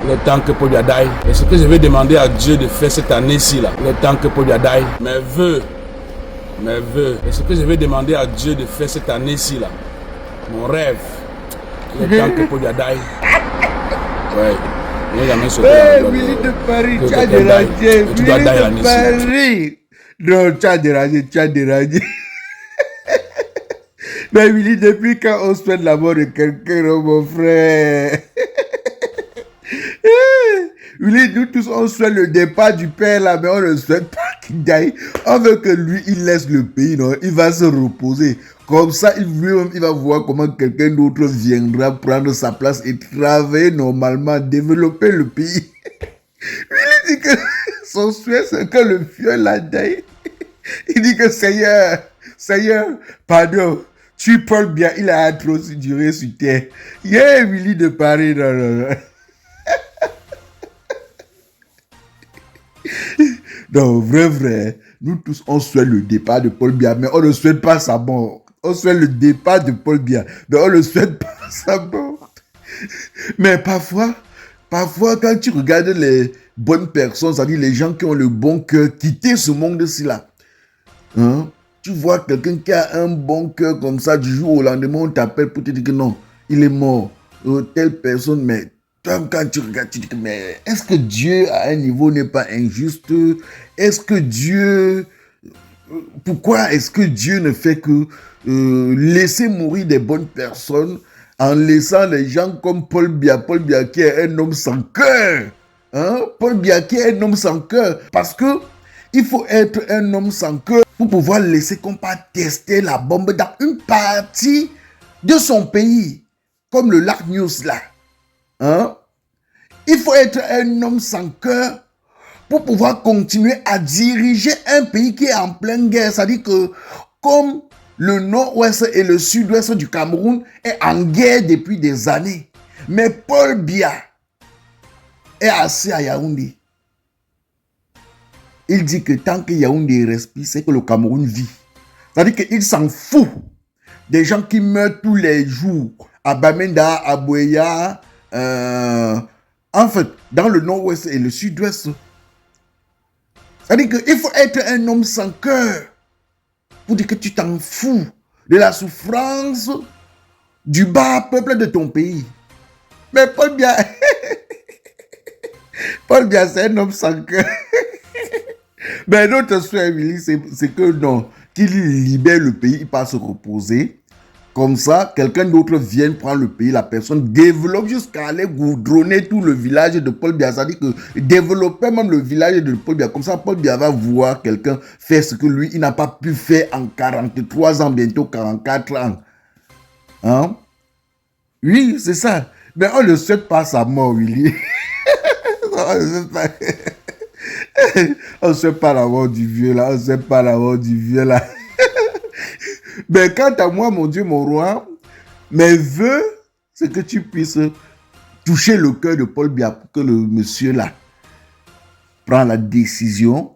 le temps que Paul Biya d'aille. Et ce que je vais demander à Dieu de faire cette année-ci, là, le temps que Paul Biya d'aille, mes vœux. Et ce que je vais demander à Dieu de faire cette année-ci, là, mon rêve, le temps que Paul Biya d'aille. Ouais. Willy de Paris, tu as dérangé. Willy de Paris. Non, tu as dérangé. Mais Willy, depuis quand on souhaite la mort de quelqu'un, mon frère? Willy, nous tous, on souhaite le départ du père là, mais on ne souhaite pas qu'il aille. On veut que lui, il laisse le pays, non? Il va se reposer. Comme ça, lui-même, il va voir comment quelqu'un d'autre viendra prendre sa place et travailler normalement, développer le pays. Willy dit que son souhait, c'est que le vieux l'aille. Il dit que Seigneur, pardon, tu Paul Biya, il a trop duré sur terre. Yeah, Willy de Paris, non. Non, vrai, nous tous, on souhaite le départ de Paul Biya, mais on ne souhaite pas sa mort. On souhaite le départ de Paul Biya, mais on ne souhaite pas sa mort. Mais parfois, quand tu regardes les bonnes personnes, c'est-à-dire les gens qui ont le bon cœur, quitter ce monde-ci là, hein? Tu vois quelqu'un qui a un bon cœur comme ça, du jour au lendemain, on t'appelle pour te dire que non, il est mort. Telle personne, mais toi, quand tu regardes, tu dis que mais est-ce que Dieu, à un niveau, n'est pas injuste? Est-ce que Dieu... Pourquoi est-ce que Dieu ne fait que laisser mourir des bonnes personnes en laissant les gens comme Paul Biya qui est un homme sans cœur? Hein? Paul Biya qui est un homme sans cœur. Parce que il faut être un homme sans cœur pour pouvoir laisser qu'on pas tester la bombe dans une partie de son pays, comme le Lac News là. Hein? Il faut être un homme sans cœur pour pouvoir continuer à diriger un pays qui est en pleine guerre. C'est-à-dire que comme le nord-ouest et le sud-ouest du Cameroun est en guerre depuis des années, mais Paul Biya est assis à Yaoundé. Il dit que tant que Yaoundé respire, c'est que le Cameroun vit. C'est-à-dire qu'il s'en fout des gens qui meurent tous les jours à Bamenda, à Buea, en fait, dans le nord-ouest et le sud-ouest. C'est-à-dire qu'il faut être un homme sans cœur pour dire que tu t'en fous de la souffrance du bas peuple de ton pays. Mais Paul Biya, c'est un homme sans cœur. Mais notre souhait, Willy, c'est que non, qu'il libère le pays, il passe se reposer. Comme ça, quelqu'un d'autre vient prendre le pays, la personne développe jusqu'à aller goudronner tout le village de Paul Biya. C'est-à-dire que développer même le village de Paul Biya. Comme ça, Paul Biya va voir quelqu'un faire ce que lui, il n'a pas pu faire en 43 ans, bientôt 44 ans. Hein? Oui, c'est ça. Mais on ne souhaite pas sa mort, Willy. On ne souhaite pas la mort du vieux là. On ne souhaite pas la mort du vieux là. Mais quant à moi, mon Dieu, mon roi, mes voeux, c'est que tu puisses toucher le cœur de Paul Biya pour que le monsieur là prenne la décision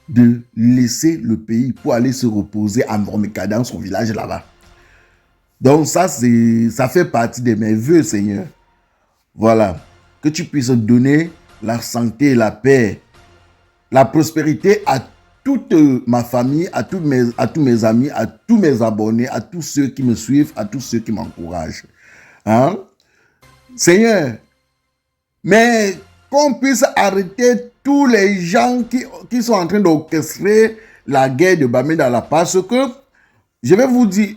de laisser le pays pour aller se reposer à Normeka dans son village là-bas. Donc ça fait partie de mes voeux, Seigneur. Voilà. Que tu puisses donner la santé, la paix, la prospérité à toute ma famille, à tous mes amis, à tous mes abonnés, à tous ceux qui me suivent, à tous ceux qui m'encouragent. Hein? Seigneur, mais qu'on puisse arrêter tous les gens qui sont en train d'orchestrer la guerre de Bamenda là, parce que je vais vous dire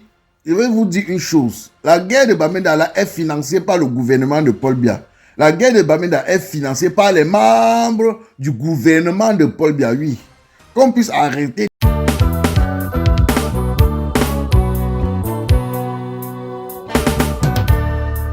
une chose. La guerre de Bamenda là est financée par le gouvernement de Paul Biya. La guerre de Bamenda est financée par les membres du gouvernement de Paul Biya, oui. Qu'on puisse arrêter.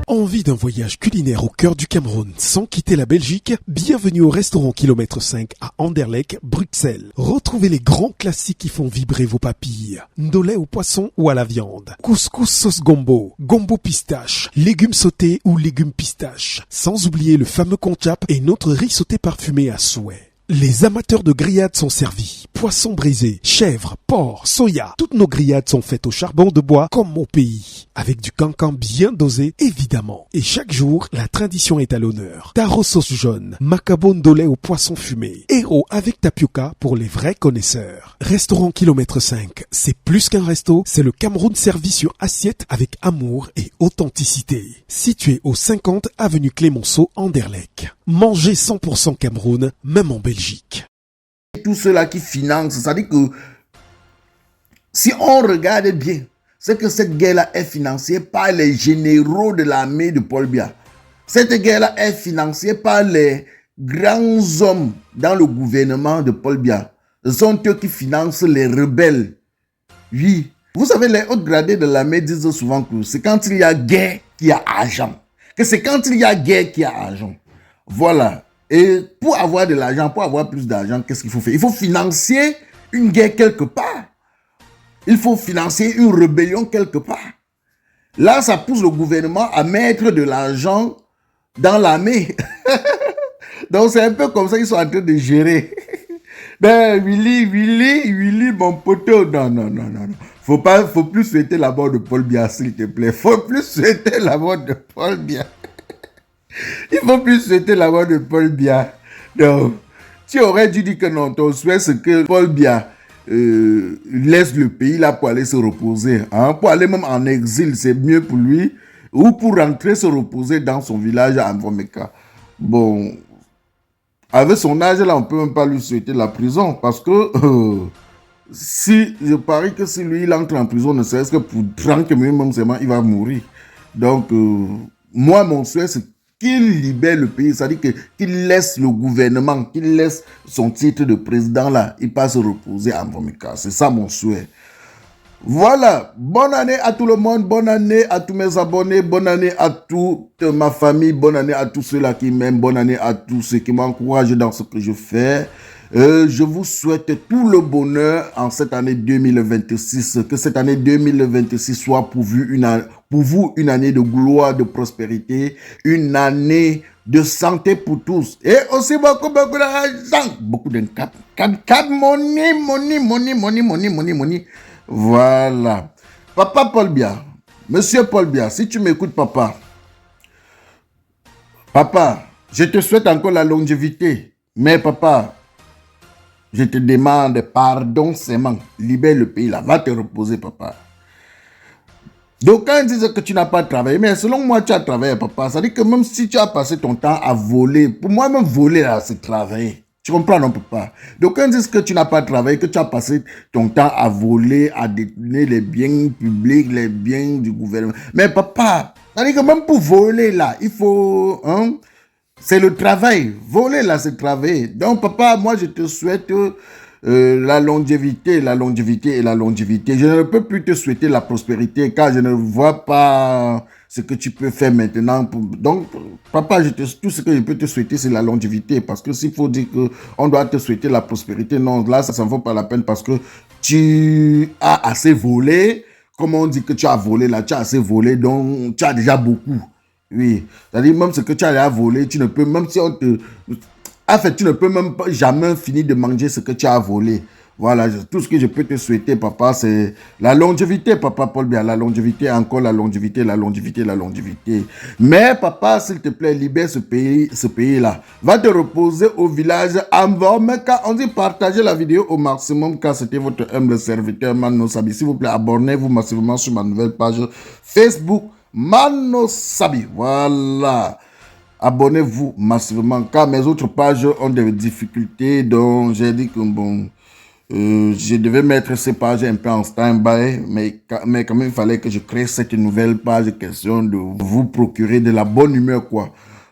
Envie d'un voyage culinaire au cœur du Cameroun sans quitter la Belgique? Bienvenue au restaurant Kilomètre 5 à Anderlecht, Bruxelles. Retrouvez les grands classiques qui font vibrer vos papilles. Ndolé au poisson ou à la viande. Couscous sauce gombo, gombo pistache, légumes sautés ou légumes pistaches. Sans oublier le fameux konchap et notre riz sauté parfumé à souhait. Les amateurs de grillades sont servis. Poissons brisés, chèvres, porc, soya. Toutes nos grillades sont faites au charbon de bois comme au pays. Avec du cancan bien dosé, évidemment. Et chaque jour, la tradition est à l'honneur. Taro sauce jaune, macabone de lait au poisson fumé. Héros avec tapioca pour les vrais connaisseurs. Restaurant Kilomètre 5, c'est plus qu'un resto, c'est le Cameroun servi sur assiette avec amour et authenticité. Situé au 50 avenue Clémenceau, Anderlecht. Mangez 100% Cameroun, même en Belgique. Tout ceux-là qui financent, c'est-à-dire que si on regarde bien, c'est que cette guerre-là est financée par les généraux de l'armée de Paul Biya. Cette guerre-là est financée par les grands hommes dans le gouvernement de Paul Biya. Ce sont eux qui financent les rebelles. Oui. Vous savez, les hauts gradés de l'armée disent souvent que c'est quand il y a guerre qu'il y a argent. Que c'est quand il y a guerre qu'il y a argent. Voilà. Et pour avoir de l'argent, pour avoir plus d'argent, qu'est-ce qu'il faut faire? Il faut financer une guerre quelque part. Il faut financer une rébellion quelque part. Là, ça pousse le gouvernement à mettre de l'argent dans l'armée. Donc, c'est un peu comme ça qu'ils sont en train de gérer. Ben, Willy, mon poteau. Non. Faut plus souhaiter la mort de Paul Biya, s'il te plaît. Faut plus souhaiter la mort de Paul Biya. Il faut plus souhaiter la mort de Paul Biya. Donc, tu aurais dû dire que non, ton souhait, c'est que Paul Biya laisse le pays là pour aller se reposer. Hein? Pour aller même en exil, c'est mieux pour lui. Ou pour rentrer se reposer dans son village à Mvomeka. Bon, avec son âge là, on ne peut même pas lui souhaiter la prison. Parce que si, je parie que si lui, il entre en prison, ne serait-ce que pour 30 minutes, seulement, il va mourir. Donc, moi, mon souhait, c'est qu'il libère le pays, c'est-à-dire qu'il laisse le gouvernement, qu'il laisse son titre de président là, il passe se reposer à Mvomeka. C'est ça mon souhait. Voilà, bonne année à tout le monde, bonne année à tous mes abonnés, bonne année à toute ma famille, bonne année à tous ceux-là qui m'aiment, bonne année à tous ceux qui m'encouragent dans ce que je fais. Je vous souhaite tout le bonheur en cette année 2026, que cette année 2026 soit pour vous une année de gloire, de prospérité, une année de santé pour tous. Et aussi beaucoup d'argent, beaucoup de money. Voilà. Papa Paul Biya, Monsieur Paul Biya, si tu m'écoutes, papa, je te souhaite encore la longévité, mais papa, je te demande pardon seulement. Libère le pays là. Va te reposer, papa. Donc, quand ils disent que tu n'as pas travaillé, mais selon moi, tu as travaillé, papa. Ça veut dire que même si tu as passé ton temps à voler, pour moi, même voler là, c'est travailler. Tu comprends, non, papa? Donc, quand ils disent que tu n'as pas travaillé, que tu as passé ton temps à voler, à détenir les biens publics, les biens du gouvernement. Mais papa, ça veut dire que même pour voler là, il faut... Hein, c'est le travail. Voler là, c'est travailler. Donc, papa, moi, je te souhaite la longévité. Je ne peux plus te souhaiter la prospérité car je ne vois pas ce que tu peux faire maintenant. Donc, papa, tout ce que je peux te souhaiter, c'est la longévité. Parce que s'il faut dire qu'on doit te souhaiter la prospérité, non, là, ça ne vaut pas la peine parce que tu as assez volé. Comme on dit que tu as volé là, tu as assez volé, donc tu as déjà beaucoup. Oui, c'est-à-dire même ce que tu as volé, tu ne peux, même si on te... En fait, tu ne peux même pas jamais finir de manger ce que tu as volé. Voilà, tout ce que je peux te souhaiter, papa, c'est la longévité, papa Paul Biya, la longévité, encore la longévité. Mais papa, s'il te plaît, libère ce pays-là. Va te reposer au village Mvomeka. On dit partager la vidéo au maximum car c'était votre humble serviteur Mano Sabi. S'il vous plaît, abonnez-vous massivement sur ma nouvelle page Facebook. Mano Sabi, voilà. Abonnez-vous massivement car mes autres pages ont des difficultés. Donc j'ai dit que bon, je devais mettre ces pages un peu en stand-by, mais quand même il fallait que je crée cette nouvelle page, question de vous procurer de la bonne humeur quoi.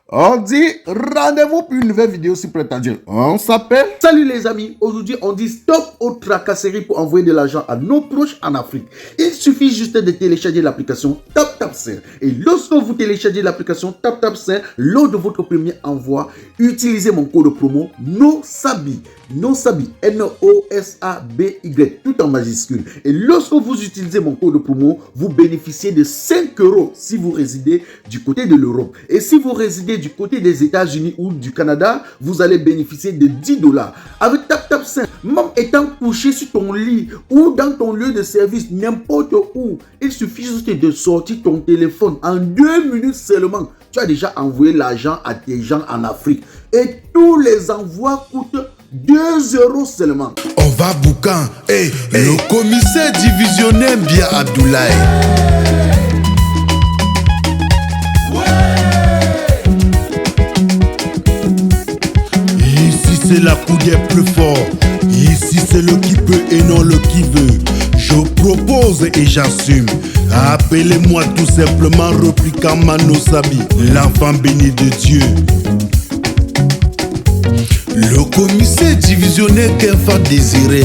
On dit rendez-vous pour une nouvelle vidéo si prête à Dieu. On s'appelle. Salut les amis, aujourd'hui on dit stop aux tracasseries pour envoyer de l'argent à nos proches en Afrique. Il suffit juste de télécharger l'application TapTapSend. Et lorsque vous téléchargez l'application TapTapSend, lors de votre premier envoi, utilisez mon code promo NOSABI. NOSABI, N-O-S-A-B-Y, tout en majuscule. Et lorsque vous utilisez mon code promo, vous bénéficiez de 5 € si vous résidez du côté de l'Europe. Et si vous résidez habitez du côté des États-Unis ou du Canada, vous allez bénéficier de $10. Avec TapTapSend, même étant couché sur ton lit ou dans ton lieu de service, n'importe où, il suffit juste de sortir ton téléphone en 2 minutes seulement. Tu as déjà envoyé l'argent à tes gens en Afrique. Et tous les envois coûtent 2 € seulement. On va boucan. Le commissaire divisionnaire Bia Abdoulaye. Ici c'est la coup des plus forts. Ici c'est le qui peut et non le qui veut. Je propose et j'assume. Appelez-moi tout simplement Replica Manosabi, l'enfant béni de Dieu. Le commissaire divisionnaire qu'Enfant désiré.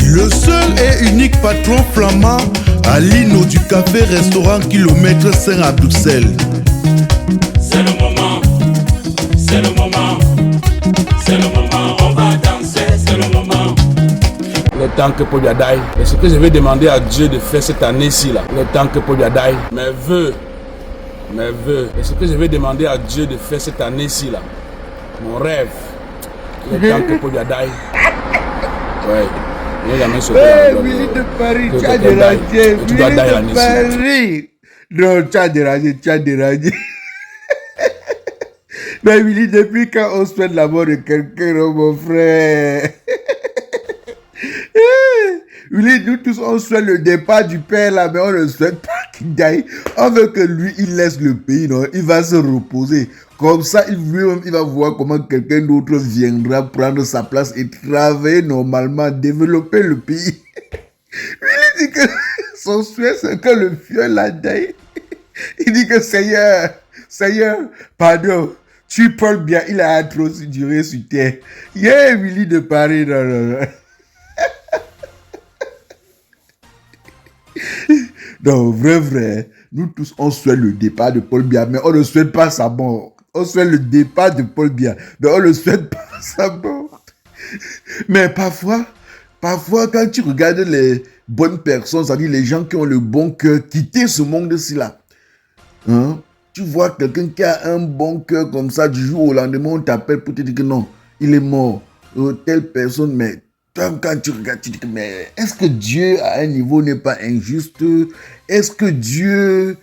Le seul et unique patron flamand à l'Ino du café-restaurant kilomètre 5 à Bruxelles. C'est le moment, c'est le moment, c'est le moment, on va danser, c'est le moment. Le temps que Paul Biya daille. Et ce que je vais demander à Dieu de faire cette année-ci, là, le temps que Paul Biya daille, mes vœux, et ce que je vais demander à Dieu de faire cette année-ci, là, mon rêve, le temps que Paul Biya daille. Ouais. Willy de Paris, tu as dérangé. Willy de Paris. Non, tu as dérangé. Mais Willy, depuis quand on souhaite la mort de quelqu'un, mon frère? Willy, nous tous, on souhaite le départ du père là, mais on ne souhaite pas qu'il aille. On veut que lui, il laisse le pays, non? Il va se reposer. Comme ça, lui-même, il va voir comment quelqu'un d'autre viendra prendre sa place et travailler normalement, développer le pays. Willy dit que son souhait, c'est que le vieux là d'aille. Il dit que Seigneur, pardon, tu parles bien, il a trop duré sur terre. Yeah, Willy de Paris, non. Non, vrai, nous tous, on souhaite le départ de Paul Biya, mais on ne souhaite pas sa mort. On souhaite le départ de Paul Biya, mais on ne souhaite pas sa mort. Mais parfois, quand tu regardes les bonnes personnes, c'est-à-dire les gens qui ont le bon cœur, quitter ce monde-ci là, hein? Tu vois quelqu'un qui a un bon cœur comme ça, du jour au lendemain, on t'appelle pour te dire que non, il est mort. Telle personne, mais quand tu regardes, tu dis que mais est-ce que Dieu à un niveau n'est pas injuste? Est-ce que Dieu...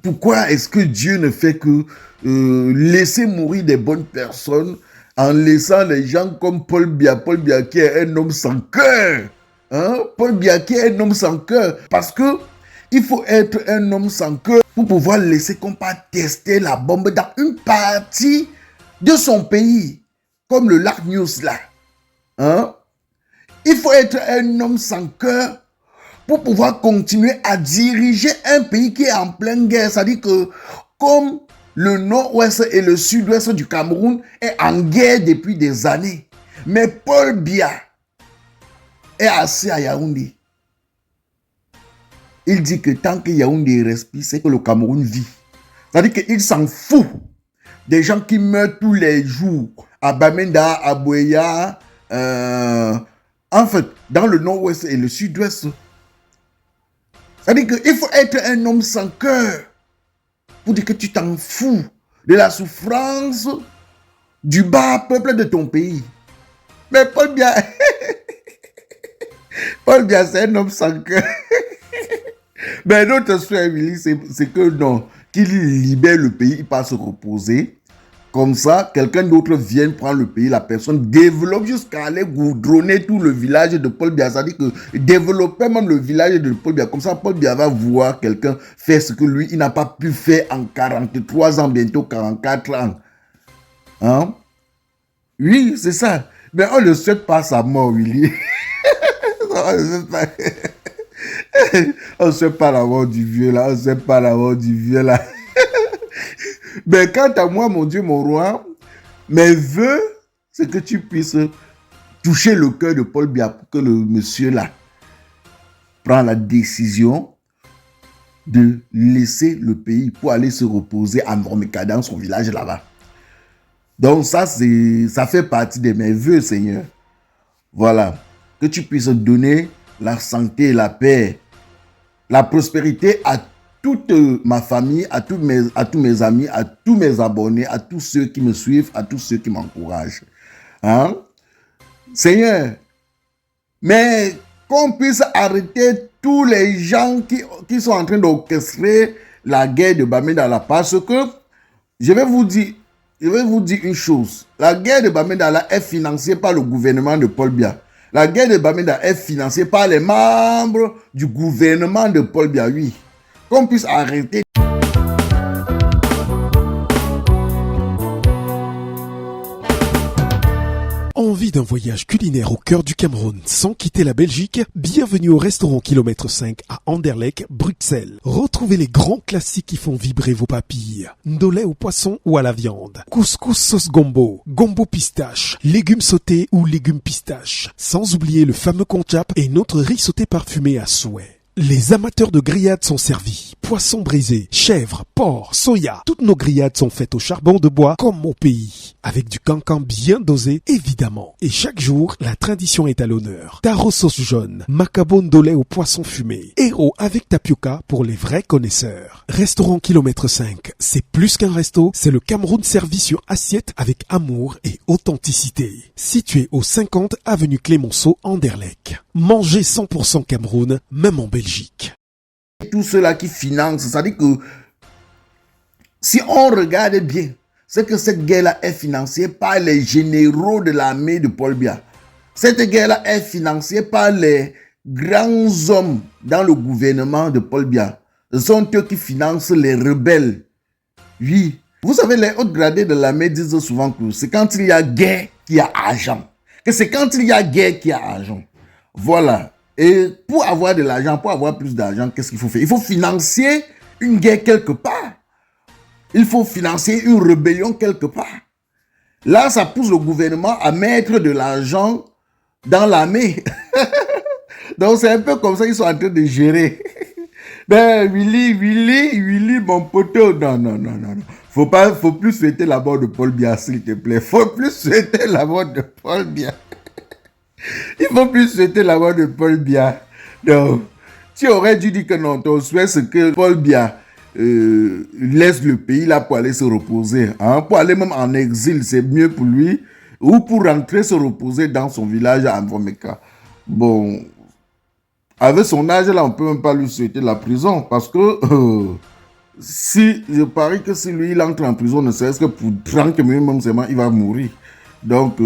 Pourquoi est-ce que Dieu ne fait que laisser mourir des bonnes personnes en laissant les gens comme Paul Biya qui est un homme sans cœur, hein? Paul Biya qui est un homme sans cœur, parce que il faut être un homme sans cœur pour pouvoir laisser qu'on pas tester la bombe dans une partie de son pays, comme le Lac News là, hein? Il faut être un homme sans cœur pour pouvoir continuer à diriger un pays qui est en pleine guerre. C'est-à-dire que comme le nord-ouest et le sud-ouest du Cameroun est en guerre depuis des années. Mais Paul Biya est assis à Yaoundé. Il dit que tant que Yaoundé respire, c'est que le Cameroun vit. C'est-à-dire qu'il s'en fout des gens qui meurent tous les jours à Bamenda, à Boya, en fait, dans le nord-ouest et le sud-ouest. C'est-à-dire qu'il faut être un homme sans cœur pour dire que tu t'en fous de la souffrance du bas peuple de ton pays. Mais Paul Biya, c'est un homme sans cœur. Mais notre souhait, Willy, c'est que non, qu'il libère le pays, il passe se reposer. Comme ça, quelqu'un d'autre vient prendre le pays, la personne développe jusqu'à aller goudronner tout le village de Paul Biya. C'est-à-dire que développer même le village de Paul Biya. Comme ça, Paul Biya va voir quelqu'un faire ce que lui, il n'a pas pu faire en 43 ans, bientôt 44 ans. Hein? Oui, c'est ça. Mais on ne souhaite pas sa mort, Willy. On ne souhaite pas la mort du vieux là. On ne souhaite pas la mort du vieux là. Mais quant à moi, mon Dieu, mon roi, mes voeux, c'est que tu puisses toucher le cœur de Paul Biya pour que le monsieur là prenne la décision de laisser le pays pour aller se reposer à Normeka dans son village là-bas. Donc ça fait partie de mes voeux, Seigneur. Voilà. Que tu puisses donner la santé, la paix, la prospérité à toute ma famille, à tous mes amis, à tous mes abonnés, à tous ceux qui me suivent, à tous ceux qui m'encouragent. Hein? Seigneur, mais qu'on puisse arrêter tous les gens qui sont en train d'orchestrer la guerre de Bamenda, parce que je vais vous dire une chose. La guerre de Bamenda est financée par le gouvernement de Paul Biya. La guerre de Bamenda est financée par les membres du gouvernement de Paul Biya, oui. Qu'on puisse arrêter. Envie d'un voyage culinaire au cœur du Cameroun sans quitter la Belgique? Bienvenue au restaurant Kilomètre 5 à Anderlecht, Bruxelles. Retrouvez les grands classiques qui font vibrer vos papilles. Ndolé au poisson ou à la viande. Couscous sauce gombo, gombo pistache, légumes sautés ou légumes pistache. Sans oublier le fameux konchap et notre riz sauté parfumé à souhait. Les amateurs de grillades sont servis. Poissons brisés, chèvres, porc, soya. Toutes nos grillades sont faites au charbon de bois comme au pays. Avec du cancan bien dosé, évidemment. Et chaque jour, la tradition est à l'honneur. Taro sauce jaune, macabo ndolé au poisson fumé. Héros avec tapioca pour les vrais connaisseurs. Restaurant Kilomètre 5, c'est plus qu'un resto, c'est le Cameroun servi sur assiette avec amour et authenticité. Situé au 50 avenue Clémenceau, Anderlecht. Mangez 100% Cameroun, même en Belgique. Tout cela qui finance, c'est-à-dire que si on regarde bien, c'est que cette guerre-là est financée par les généraux de l'armée de Paul Biya. Cette guerre-là est financée par les grands hommes dans le gouvernement de Paul Biya. Ce sont eux qui financent les rebelles. Oui. Vous savez, les hauts gradés de l'armée disent souvent que c'est quand il y a guerre qu'il y a argent. Que c'est quand il y a guerre qu'il y a argent. Voilà. Et pour avoir de l'argent, pour avoir plus d'argent, qu'est-ce qu'il faut faire? Il faut financer une guerre quelque part. Il faut financer une rébellion quelque part. Là, ça pousse le gouvernement à mettre de l'argent dans l'armée. Donc, c'est un peu comme ça qu'ils sont en train de gérer. Ben, Willy, mon poteau. Non. Faut plus souhaiter la mort de Paul Biya, s'il te plaît. Faut plus souhaiter la mort de Paul Biya. Il faut plus souhaiter la mort de Paul Biya. Donc, tu aurais dû dire que non, ton souhait c'est que Paul Biya laisse le pays là pour aller se reposer. Hein? Pour aller même en exil, c'est mieux pour lui. Ou pour rentrer se reposer dans son village à Mvomeka. Bon, avec son âge là, on peut même pas lui souhaiter la prison. Parce que si, je parie que si lui il entre en prison, ne serait-ce que pour 30 minutes, même il va mourir. Donc,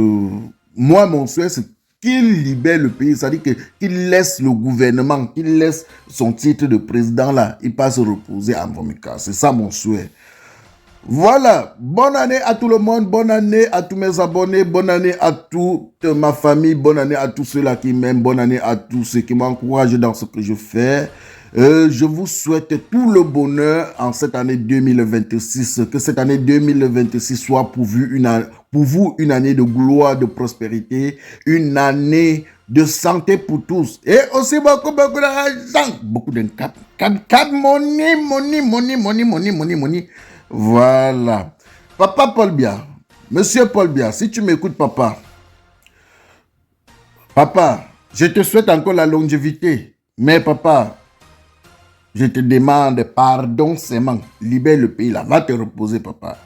moi, mon souhait c'est qu'il libère le pays, c'est-à-dire qu'il laisse le gouvernement, qu'il laisse son titre de président là, il passe se reposer à Mvomeka. C'est ça mon souhait. Voilà, bonne année à tout le monde, bonne année à tous mes abonnés, bonne année à toute ma famille, bonne année à tous ceux-là qui m'aiment, bonne année à tous ceux qui m'encouragent dans ce que je fais. Je vous souhaite tout le bonheur en cette année 2026, que cette année 2026 soit pour vous une année de gloire, de prospérité, une année de santé pour tous. Et aussi beaucoup d'argent, beaucoup de money. Voilà. Papa Paul Biya, Monsieur Paul Biya, si tu m'écoutes, papa, je te souhaite encore la longévité. Mais papa, je te demande pardon seulement. Libère le pays là. Va te reposer, papa.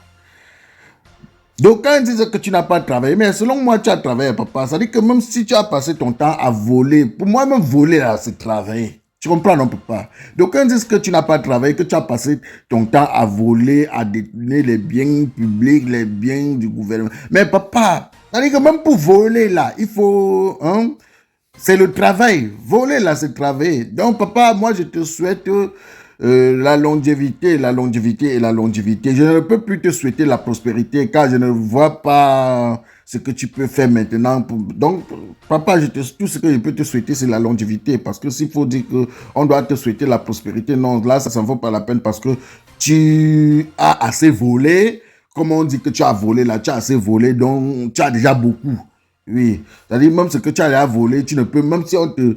Donc, quand ils disent que tu n'as pas travaillé, mais selon moi, tu as travaillé, papa. Ça veut dire que même si tu as passé ton temps à voler, pour moi, même voler là, c'est travailler. Tu comprends, non, papa? Donc, quand ils disent que tu n'as pas travaillé, que tu as passé ton temps à voler, à détenir les biens publics, les biens du gouvernement. Mais papa, ça veut dire que même pour voler là, il faut... Hein, c'est le travail. Voler là, c'est travailler. Donc, papa, moi, je te souhaite la longévité. Je ne peux plus te souhaiter la prospérité car je ne vois pas ce que tu peux faire maintenant. Donc, papa, tout ce que je peux te souhaiter, c'est la longévité. Parce que s'il faut dire qu'on doit te souhaiter la prospérité, non, là, ça ne vaut pas la peine parce que tu as assez volé. Comme on dit que tu as volé là, tu as assez volé, donc tu as déjà beaucoup. Oui, c'est-à-dire même ce que tu as volé, tu ne peux, même si on te...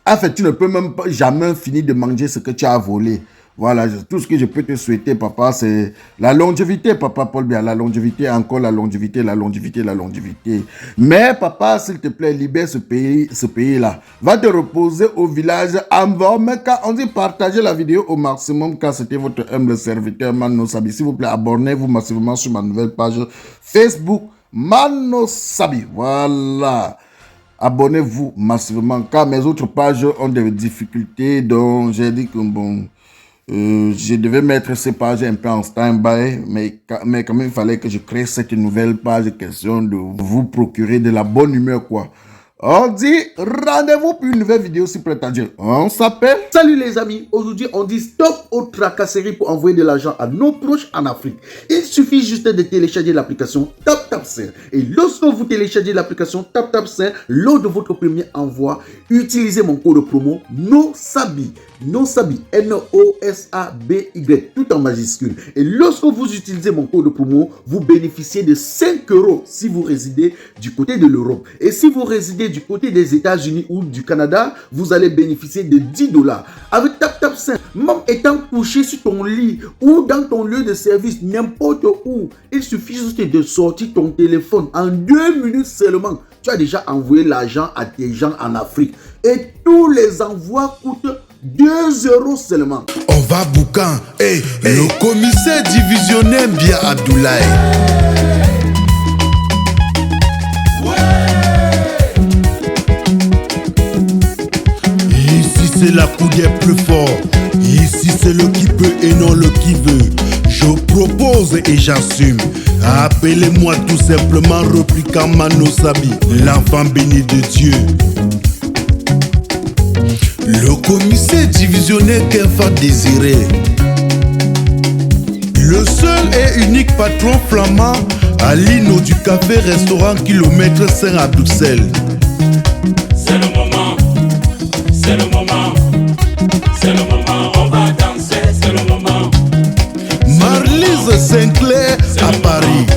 En fait, tu ne peux même pas jamais finir de manger ce que tu as volé. Voilà, tout ce que je peux te souhaiter, papa, c'est la longévité, papa Paul Biya, la longévité, encore la longévité, la longévité, la longévité. Mais, papa, s'il te plaît, libère ce pays-là. Va te reposer au village Amvo. Mais quand on dit partager la vidéo au maximum, car c'était votre humble serviteur, Mano Sabi. S'il vous plaît, abonnez-vous massivement sur ma nouvelle page Facebook, Mano Sabi. Voilà. Abonnez-vous massivement, car mes autres pages ont des difficultés, donc j'ai dit que bon... je devais mettre ces pages un peu en stand-by, mais quand même il fallait que je crée cette nouvelle page, question de vous procurer de la bonne humeur, quoi. On dit rendez-vous pour une nouvelle vidéo si prête à Dieu. On s'appelle. Salut les amis, aujourd'hui on dit stop aux tracasseries pour envoyer de l'argent à nos proches en Afrique. Il suffit juste de télécharger l'application TapTapSend. Et lorsque vous téléchargez l'application TapTapSend, lors de votre premier envoi, utilisez mon code promo NOSABI. NOSABI, N-O-S-A-B-Y, tout en majuscule. Et lorsque vous utilisez mon code promo, vous bénéficiez de 5 € si vous résidez du côté de l'Europe. Et si vous résidez du côté des États-Unis ou du Canada, vous allez bénéficier de 10 $. Avec TapTapSend, même étant couché sur ton lit ou dans ton lieu de service, n'importe où, il suffit juste de sortir ton téléphone. En 2 minutes seulement, tu as déjà envoyé l'argent à tes gens en Afrique. Et tous les envois coûtent 2 € seulement. On va boucan. Hey, le commissaire divisionnaire Biya Abdoulaye. Ici c'est la coup des plus forts. Ici c'est le qui peut et non le qui veut. Je propose et j'assume. Appelez-moi tout simplement Replica Mano Sabi, l'enfant béni de Dieu. Le commissaire divisionnaire qu'Enfant désiré. Le seul et unique patron flamand à l'Ino du café-restaurant kilomètre 5 à Bruxelles. C'est le moment, c'est le moment, c'est le moment, on va danser, c'est le moment. Marlise Sinclair à Paris.